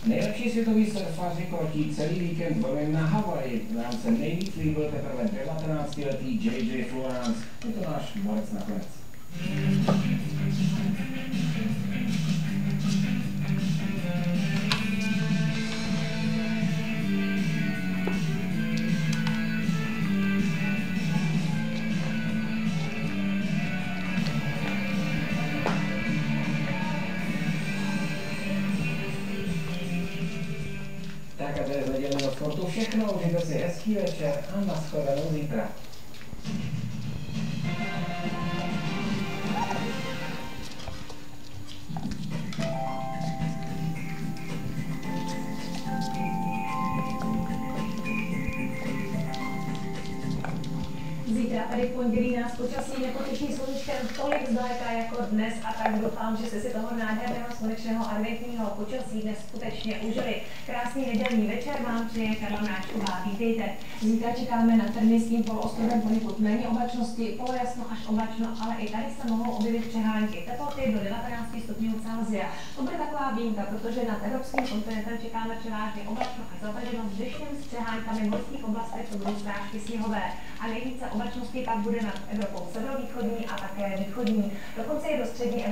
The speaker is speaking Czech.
Nejlepší světoví surfaři krotí celý víkend volem na Havaji. Nám se nejvíc líbil teprve 19letý J.J. Florence. Je to náš borec nakonec. Tak a to je z nedělního sportu všechno. Užijte si hezký večer a nashledanou zítra. Zítra tady v pondělí nás počasí nepotěší sluníčkem tolik zdaleka jako dnes a tak doufám, že jste si toho nádherného slunečného adventního počasí dnes skutečně užili. Krásný nedělní večer vám přeje Karla Mráčková. Vítejte. Zítra čekáme na Trnavským poloostrovem poněkud méně oblačnosti, polojasno až oblačno, ale i tady se mohou objevit přehánky teploty do 19 stupňů Celsia. To bude taková výjimka, protože nad evropským kontinentem čekáme převážně oblačno až zataženo s deštěm s přehánkami v morských oblastech, to budou srážky sněhové. A nejvíce oblačnosti pak bude nad Evropou severovýchodní a také východní. Dokonce i do střední